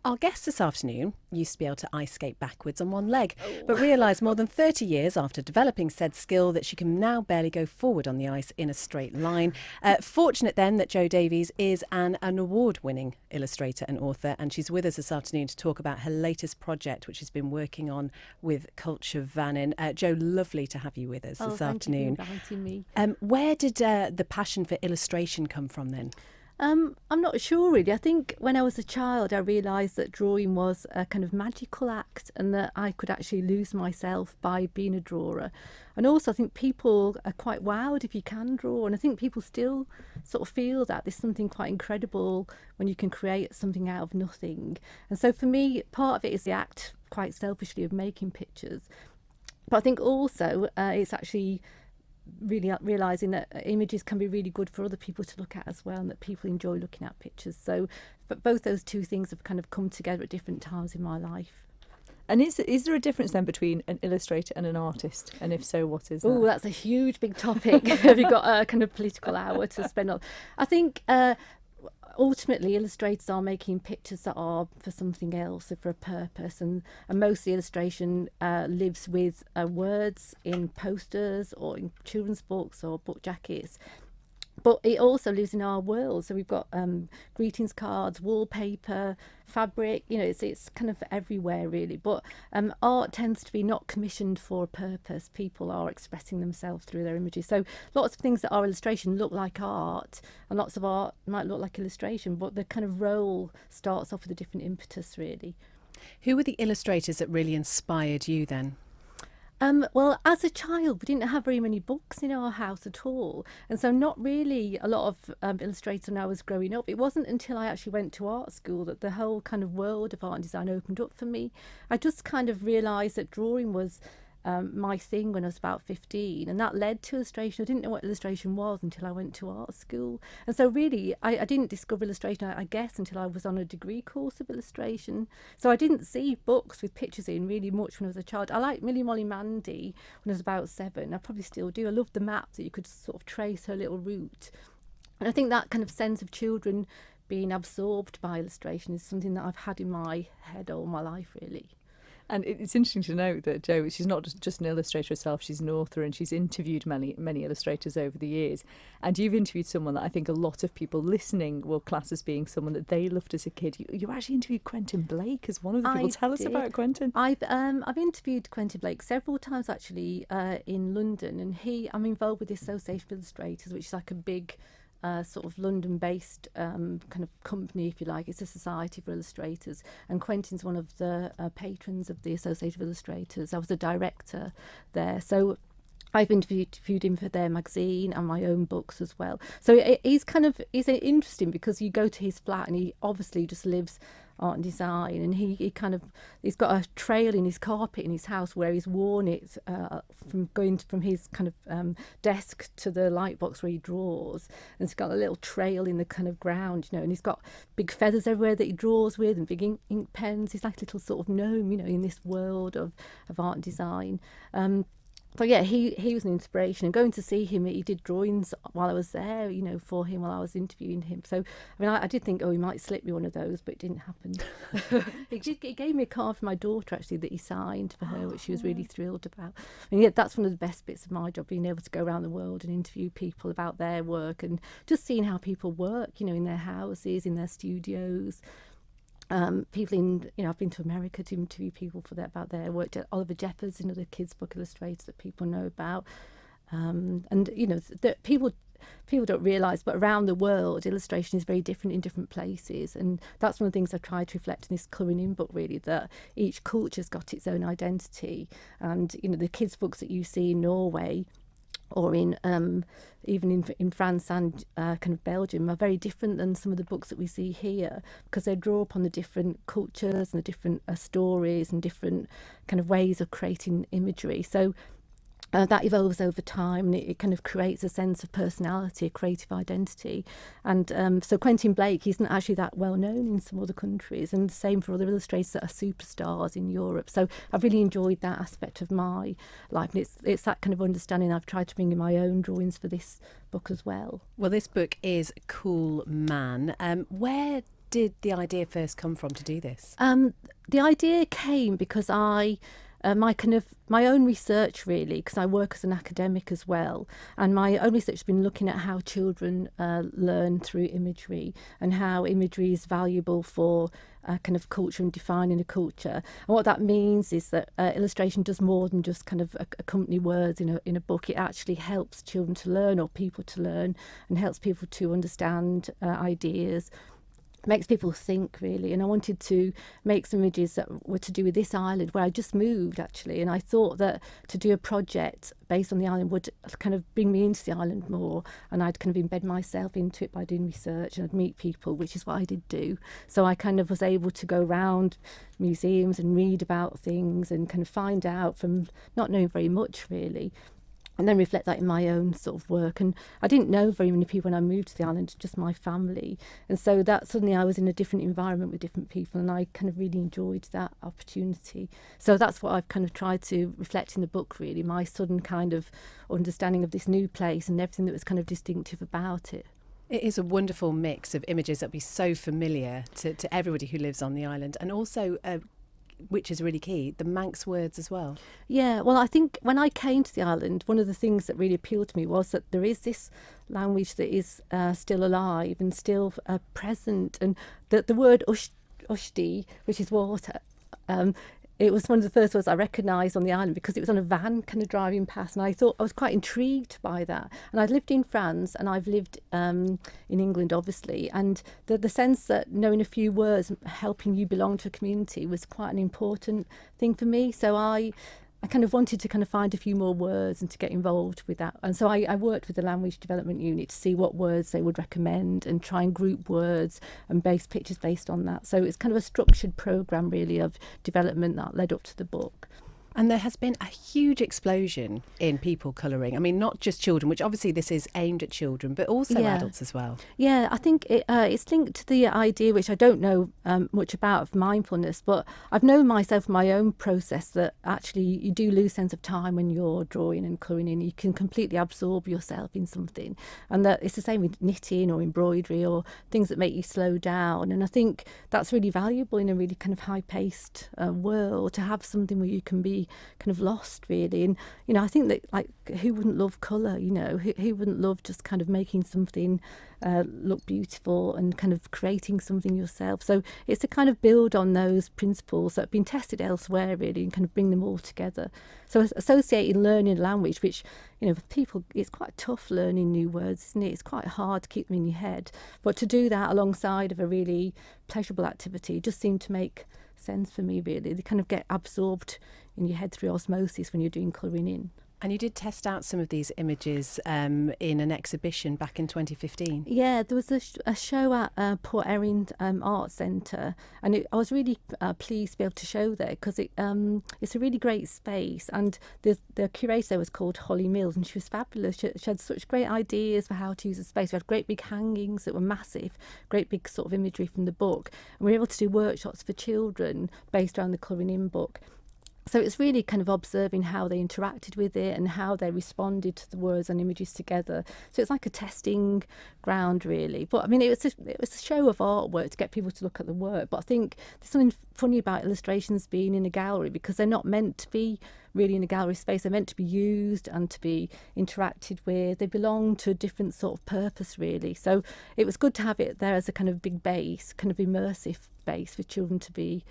Our guest this afternoon used to be able to ice skate backwards on one leg, but realised more than 30 years after developing said skill that she can now barely go forward on the ice in a straight line. Fortunate then that Jo Davies is an award-winning illustrator and author, and she's with us this afternoon to talk about her latest project, which she's been working on with Culture Vannin. Jo, lovely to have you with us this afternoon. Thank you for inviting me. Where did the passion for illustration come from then? I'm not sure really. I think when I was a child I realised that drawing was a kind of magical act and that I could actually lose myself by being a drawer. And also I think people are quite wowed if you can draw, and I think people still sort of feel that there's something quite incredible when you can create something out of nothing. And so for me, part of it is the act, quite selfishly, of making pictures. But I think also it's actually really realising that images can be really good for other people to look at as well, and that people enjoy looking at pictures. So but both those two things have kind of come together at different times in my life. And is there a difference then between an illustrator and an artist? And if so, what is that? Oh, that's a huge big topic. Have you got a kind of political hour to spend on? I think ultimately illustrators are making pictures that are for something else, for a purpose, and most of the illustration lives with words in posters or in children's books or book jackets, but it also lives in our world. So we've got greetings cards, wallpaper, fabric, it's kind of everywhere really. But art tends to be not commissioned for a purpose. People are expressing themselves through their images. So lots of things that are illustration look like art, and lots of art might look like illustration, but the kind of role starts off with a different impetus really. Who were the illustrators that really inspired you then? Well, as a child, we didn't have very many books in our house at all. And so not really a lot of illustrators when I was growing up. It wasn't until I actually went to art school that the whole kind of world of art and design opened up for me. I just kind of realised that drawing was my thing when I was about 15, and that led to illustration. I didn't know what illustration was until I went to art school. And so really I didn't discover illustration, I guess, until I was on a degree course of illustration. So I didn't see books with pictures in really much when I was a child. I liked Millie Molly Mandy when I was about 7. I probably still do. I loved the map that you could sort of trace her little route. And I think that kind of sense of children being absorbed by illustration is something that I've had in my head all my life really. And it's interesting to note that Jo, she's not just an illustrator herself, she's an author, and she's interviewed many illustrators over the years. And you've interviewed someone that I think a lot of people listening will class as being someone that they loved as a kid. You actually interviewed Quentin Blake as one of the people. Tell us about Quentin. I've interviewed Quentin Blake several times actually in London, and I'm involved with the Association of Illustrators, which is like a big sort of London-based kind of company, if you like. It's a society for illustrators, and Quentin's one of the patrons of the Association of Illustrators. I was a director there, so I've interviewed him for their magazine and my own books as well. So he's interesting because you go to his flat and he obviously just lives art and design, and he's got a trail in his carpet in his house where he's worn it from going from his kind of desk to the light box where he draws, and it's got a little trail in the kind of ground, and he's got big feathers everywhere that he draws with and big ink pens. He's like a little sort of gnome, in this world of art and design. So yeah, he was an inspiration, and going to see him, he did drawings while I was there, for him while I was interviewing him. So I mean, I did think, he might slip me one of those, but it didn't happen. He gave me a card for my daughter actually that he signed for her, which she was really thrilled about. And yeah, that's one of the best bits of my job, being able to go around the world and interview people about their work and just seeing how people work, in their houses, in their studios. People I've been to America to interview people about their work. Oliver Jeffers, another kids book illustrator that people know about, and that people don't realise, but around the world illustration is very different in different places, and that's one of the things I try to reflect in this Colouring In book really, that each culture's got its own identity, and the kids books that you see in Norway or in even in France and kind of Belgium are very different than some of the books that we see here, because they draw upon the different cultures and the different stories and different kind of ways of creating imagery. So that evolves over time, and it kind of creates a sense of personality, a creative identity. And so Quentin Blake isn't actually that well known in some other countries, and the same for other illustrators that are superstars in Europe. So I've really enjoyed that aspect of my life, and it's that kind of understanding I've tried to bring in my own drawings for this book as well. Well, this book is Cool Mann. Where did the idea first come from to do this? The idea came because my own research really, because I work as an academic as well, and my own research has been looking at how children learn through imagery and how imagery is valuable for kind of culture and defining a culture. And what that means is that illustration does more than just kind of accompany words in a book. It actually helps children to learn, or people to learn, and helps people to understand ideas. Makes people think really. And I wanted to make some images that were to do with this island where I just moved actually, and I thought that to do a project based on the island would kind of bring me into the island more, and I'd kind of embed myself into it by doing research, and I'd meet people, which is what I did do. So I kind of was able to go around museums and read about things and kind of find out from not knowing very much really, and then reflect that in my own sort of work. And I didn't know very many people when I moved to the island, just my family. And so that suddenly I was in a different environment with different people, and I kind of really enjoyed that opportunity. So that's what I've kind of tried to reflect in the book, really, my sudden kind of understanding of this new place and everything that was kind of distinctive about it. It is a wonderful mix of images that be so familiar to everybody who lives on the island, and also which is really key, the Manx words as well. Yeah, well, I think when I came to the island, one of the things that really appealed to me was that there is this language that is still alive and still present, and the word ushdi, which is water, it was one of the first words I recognised on the island because it was on a van kind of driving past, and I thought I was quite intrigued by that. And I'd lived in France and I've lived in England obviously, and the sense that knowing a few words, helping you belong to a community, was quite an important thing for me. So I kind of wanted to kind of find a few more words and to get involved with that. And so I worked with the language development unit to see what words they would recommend and try and group words and base pictures based on that. So it's kind of a structured programme really of development that led up to the book. And there has been a huge explosion in people colouring. I mean, not just children, which obviously this is aimed at children, but also adults as well. Yeah, I think it's linked to the idea, which I don't know much about, of mindfulness, but I've known myself from my own process that actually you do lose sense of time when you're drawing and colouring in. You can completely absorb yourself in something. And that it's the same with knitting or embroidery or things that make you slow down. And I think that's really valuable in a really kind of high-paced world, to have something where you can be kind of lost really. And I think that, like, who wouldn't love colour? Who wouldn't love just kind of making something look beautiful and kind of creating something yourself? So it's to kind of build on those principles that have been tested elsewhere really, and kind of bring them all together. So associating learning language, which for people, it's quite tough learning new words, isn't it? It's quite hard to keep them in your head, but to do that alongside of a really pleasurable activity just seemed to make sense for me really. They kind of get absorbed in your head through osmosis when you're doing colouring in. And you did test out some of these images in an exhibition back in 2015. Yeah, there was a show at Port Erin Arts Centre, and I was really pleased to be able to show there because it's a really great space, and the curator was called Holly Mills, and she was fabulous. She had such great ideas for how to use the space. We had great big hangings that were massive, great big sort of imagery from the book, and we were able to do workshops for children based around the colouring in book. So it's really kind of observing how they interacted with it and how they responded to the words and images together. So it's like a testing ground, really. But I mean, it was a show of artwork to get people to look at the work. But I think there's something funny about illustrations being in a gallery, because they're not meant to be really in a gallery space. They're meant to be used and to be interacted with. They belong to a different sort of purpose, really. So it was good to have it there as a kind of big base, kind of immersive base for children to be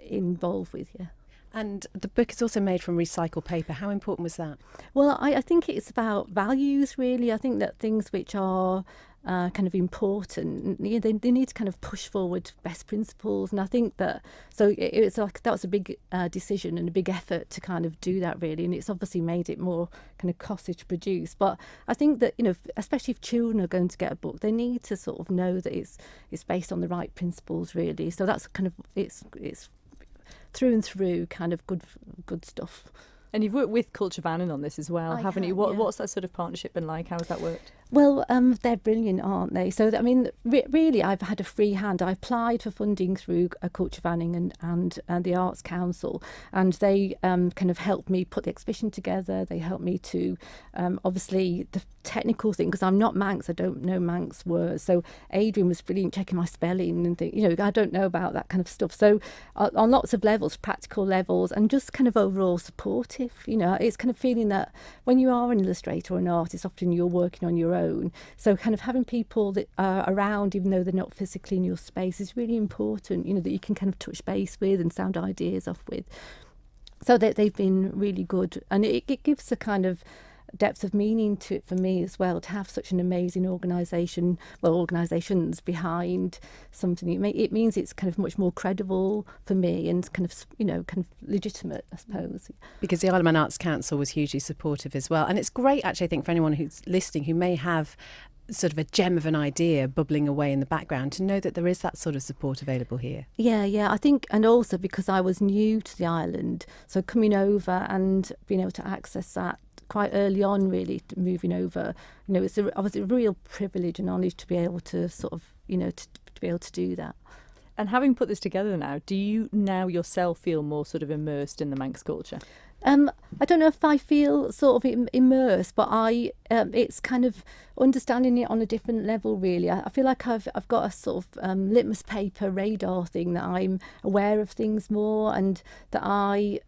involved with, yeah. And the book is also made from recycled paper. How important was that? Well, I think it's about values, really. I think that things which are kind of important, they need to kind of push forward best principles. And I think that, so it's like that was a big decision and a big effort to kind of do that, really. And it's obviously made it more kind of costly to produce. But I think that, especially if children are going to get a book, they need to sort of know that it's based on the right principles, really. So that's kind of, it's through and through kind of good stuff. And you've worked with Culture Vannin on this as well, haven't you? What's that sort of partnership been like? How has that worked? Well, they're brilliant, aren't they? So, I mean, really, I've had a free hand. I applied for funding through Culture Vannin and the Arts Council, and they kind of helped me put the exhibition together. They helped me to, obviously, technical thing, because I'm not Manx, I don't know Manx words. So Adrian was brilliant checking my spelling and things, I don't know about that kind of stuff. So on lots of levels, practical levels, and just kind of overall supportive. It's kind of feeling that when you are an illustrator or an artist, often you're working on your own. So kind of having people that are around, even though they're not physically in your space, is really important, that you can kind of touch base with and sound ideas off with. So they've been really good. And it gives a kind of depth of meaning to it for me as well, to have such an amazing organisations behind something. It means it's kind of much more credible for me and kind of legitimate, I suppose. Because the Isle of Man Arts Council was hugely supportive as well. And it's great, actually, I think, for anyone who's listening who may have sort of a gem of an idea bubbling away in the background, to know that there is that sort of support available here. Yeah, I think, and also because I was new to the island, so coming over and being able to access that quite early on, really, moving over, I was a real privilege and honour to be able to sort of, to be able to do that. And having put this together now, do you now yourself feel more sort of immersed in the Manx culture? I don't know if I feel sort of immersed, but it's kind of understanding it on a different level, really. I feel like I've got a sort of litmus paper radar thing, that I'm aware of things more, and that I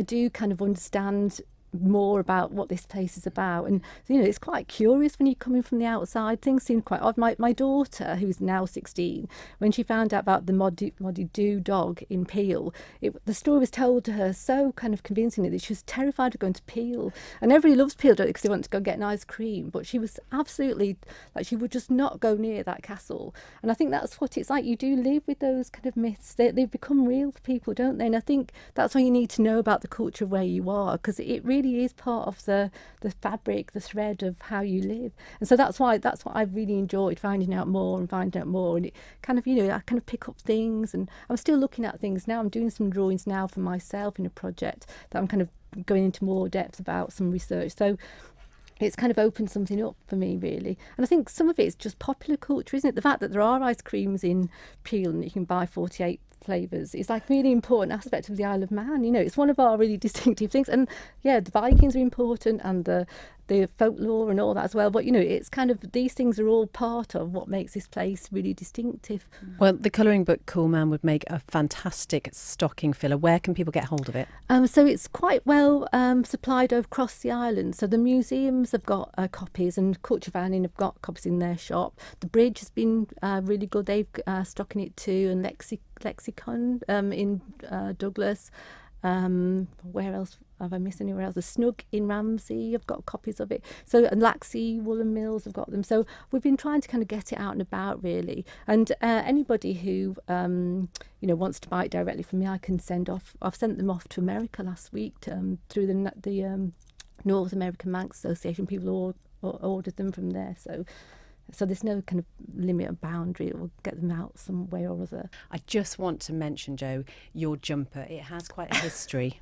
do kind of understand more about what this place is about. And it's quite curious when you're coming from the outside. Things seem quite odd. My daughter, who's now 16, when she found out about the Moddy Doo dog in Peel, the story was told to her so kind of convincingly that she was terrified of going to Peel. And everybody loves Peel because they want to go get an ice cream, but she was absolutely, like, she would just not go near that castle. And I think that's what it's like. You do live with those kind of myths. They've become real for people, don't they? And I think that's why you need to know about the culture of where you are, because it really is part of the fabric, the thread of how you live. And so that's what I've really enjoyed, finding out more. And it kind of, I kind of pick up things, and I'm still looking at things now. I'm doing some drawings now for myself in a project that I'm kind of going into more depth about, some research. So it's kind of opened something up for me, really. And I think some of it is just popular culture, isn't it? The fact that there are ice creams in Peel and you can buy 48 flavours is like really important aspect of the Isle of Man. It's one of our really distinctive things. And yeah, the Vikings are important, and the folklore and all that as well. But it's kind of, these things are all part of what makes this place really distinctive. Well, the colouring book Cool Man would make a fantastic stocking filler. Where can people get hold of it? So it's quite well supplied across the island. So the museums have got copies, and Culture Vannin have got copies in their shop. The Bridge has been really good. They've stocking it too, and Lexicon in Douglas. Where else have I missed? Anywhere else? The Snug in Ramsey, I've got copies of it. So, and Laxey Woolen Mills have got them. So we've been trying to kind of get it out and about, really. And anybody who wants to buy it directly from me, I can send off. I've sent them off to America last week through the North American Manx Association. People ordered them from there. So there's no kind of limit or boundary. It will get them out some way or other. I just want to mention, Jo, your jumper. It has quite a history.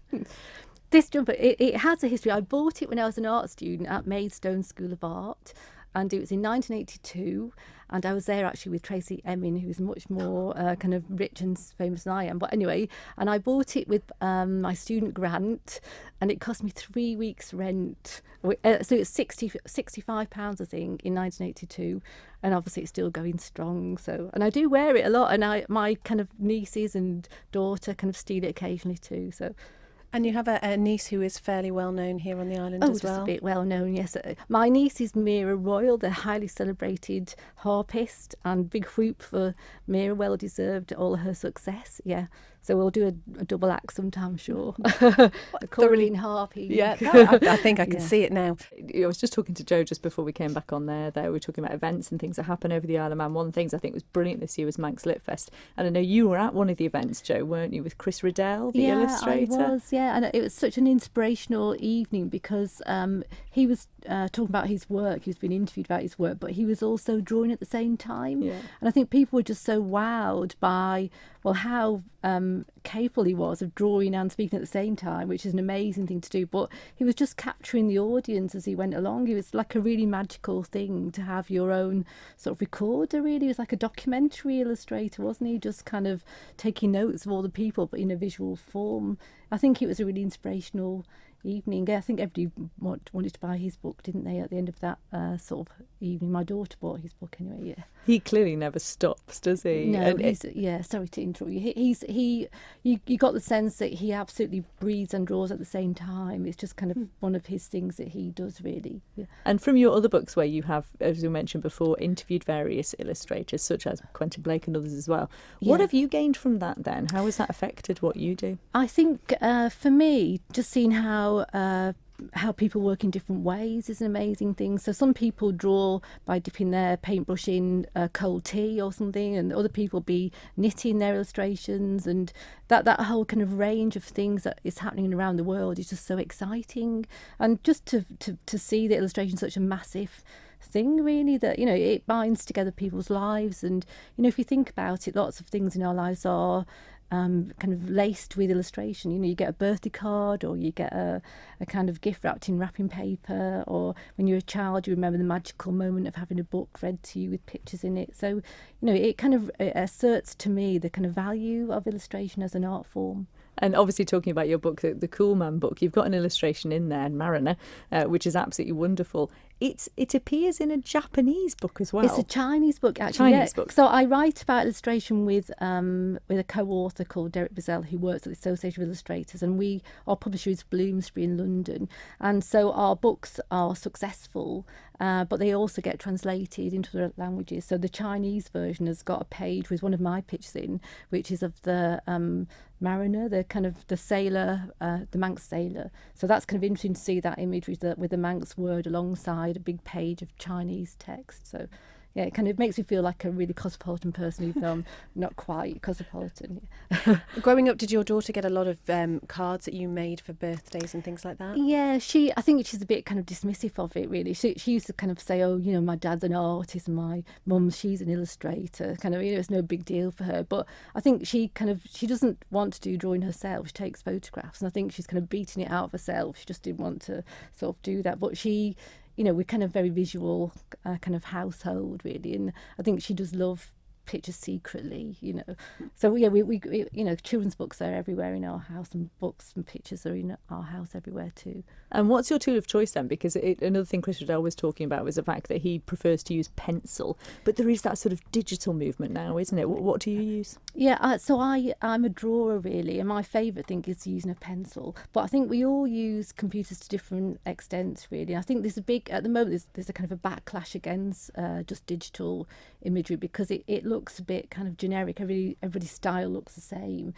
This jumper, it has a history. I bought it when I was an art student at Maidstone School of Art, and it was in 1982. And I was there actually with Tracy Emin, who's much more kind of rich and famous than I am. But anyway, and I bought it with my student grant, and it cost me 3 weeks' rent. So it's £65, I think, in 1982. And obviously it's still going strong. So, and I do wear it a lot, and my kind of nieces and daughter kind of steal it occasionally too. So. And you have a niece who is fairly well known here on the island as well? Just a bit well known, yes. My niece is Mira Royal, the highly celebrated harpist, and big whoop for Mira, well deserved all her success, yeah. So we'll do a double act sometime, I'm sure. The Coraline harpy. Yeah, I think I can see it now. I was just talking to Jo just before we came back on there. We were talking about events and things that happen over the Isle of Man. One of the things I think was brilliant this year was Manx Lit Fest. And I know you were at one of the events, Jo, weren't you, with Chris Riddell, the illustrator? Yeah, I was, yeah. And it was such an inspirational evening because he was talking about his work. He was being interviewed about his work, but he was also drawing at the same time. Yeah. And I think people were just so wowed by, well, how capable he was of drawing and speaking at the same time, which is an amazing thing to do. But he was just capturing the audience as he went along. It was like a really magical thing to have your own sort of recorder, really. He was like a documentary illustrator, wasn't he? Just kind of taking notes of all the people, but in a visual form. I think it was a really inspirational evening. I think everybody wanted to buy his book, didn't they, at the end of that sort of evening. My daughter bought his book anyway, yeah. He clearly never stops, does he? No, sorry to interrupt you. You got the sense that he absolutely breathes and draws at the same time. It's just kind of one of his things that he does, really. Yeah. And from your other books where you have, as we mentioned before, interviewed various illustrators, such as Quentin Blake and others as well, what have you gained from that then? How has that affected what you do? I think for me, just seeing how people work in different ways is an amazing thing. So some people draw by dipping their paintbrush in cold tea or something, and other people be knitting their illustrations, and that whole kind of range of things that is happening around the world is just so exciting. And just to see the illustration such a massive thing, really, that, you know, it binds together people's lives. And, you know, if you think about it, lots of things in our lives are kind of laced with illustration. You know, you get a birthday card, or you get a kind of gift wrapped in wrapping paper, or when you're a child you remember the magical moment of having a book read to you with pictures in it. So, you know, it kind of asserts to me the kind of value of illustration as an art form. And obviously, talking about your book, the Cool Man book, you've got an illustration in there, Mariner, which is absolutely wonderful. It appears in a Japanese book as well. It's a Chinese book, actually. Chinese book. So I write about illustration with a co-author called Derek Bazell, who works at the Association of Illustrators, and our publisher is Bloomsbury in London. And so our books are successful, but they also get translated into other languages. So the Chinese version has got a page with one of my pictures in, which is of the mariner, the kind of the sailor, the Manx sailor. So that's kind of interesting to see that image with the Manx word alongside a big page of Chinese text. So yeah, it kind of makes me feel like a really cosmopolitan person, even though I'm not quite cosmopolitan. Growing up, did your daughter get a lot of cards that you made for birthdays and things like that? Yeah, I think she's a bit kind of dismissive of it, really. She used to kind of say, oh, you know, my dad's an artist and my she's an illustrator. Kind of, you know, it's no big deal for her. But I think she doesn't want to do drawing herself. She takes photographs, and I think she's kind of beating it out of herself. She just didn't want to sort of do that. But you know, we're kind of very visual kind of household, really, and I think she does love pictures secretly, you know. So yeah, we you know, children's books are everywhere in our house, and books and pictures are in our house everywhere too. And what's your tool of choice then? Because another thing Chris Riddell was talking about was the fact that he prefers to use pencil, but there is that sort of digital movement now, isn't it? What do you use? Yeah, so I'm a drawer, really, and my favourite thing is using a pencil. But I think we all use computers to different extents, really. I think there's at the moment there's a kind of a backlash against just digital imagery, because it looks a bit kind of generic. Everybody's style looks the same.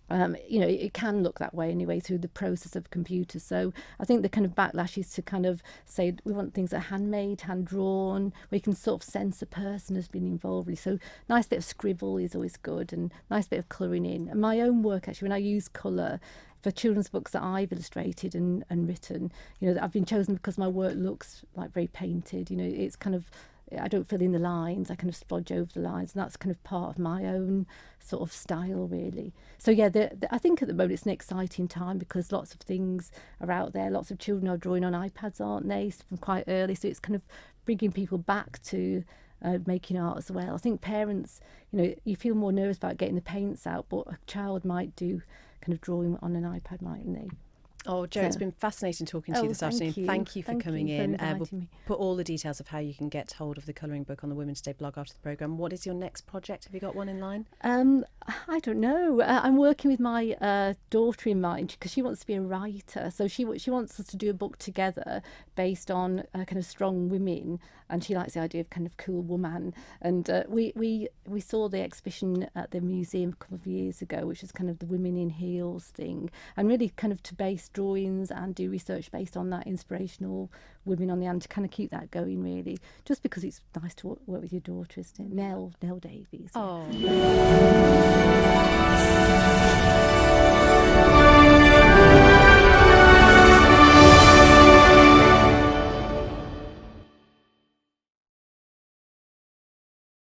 You know, it can look that way anyway through the process of computers. So I think the kind of backlash is to kind of say we want things that are handmade, hand-drawn, where you can sort of sense a person has been involved. Really. So nice bit of scribble is always good, and nice bit of colouring in. And my own work, actually, when I use colour for children's books that I've illustrated and written, you know, I've been chosen because my work looks like very painted. You know, it's kind of, I don't fill in the lines, I kind of splodge over the lines, and that's kind of part of my own sort of style, really. So yeah, I think at the moment it's an exciting time, because lots of things are out there. Lots of children are drawing on iPads, aren't they, from quite early, so it's kind of bringing people back to making art as well. I think parents, you know, you feel more nervous about getting the paints out, but a child might do kind of drawing on an iPad, mightn't they? Oh, Jo, it's been fascinating talking to you this afternoon. Thank you for coming in. We'll put all the details of how you can get hold of the colouring book on the Women's Day blog after the programme. What is your next project? Have you got one in line? I don't know. I'm working with my daughter in mind, because she wants to be a writer. So she wants us to do a book together based on kind of strong women, and she likes the idea of kind of cool woman. And we saw the exhibition at the museum a couple of years ago, which is kind of the women in heels thing, and really kind of to base drawings and do research based on that inspirational women on the hand, to kind of keep that going, really, just because it's nice to work with your daughter, isn't it? Nell Davies. Oh.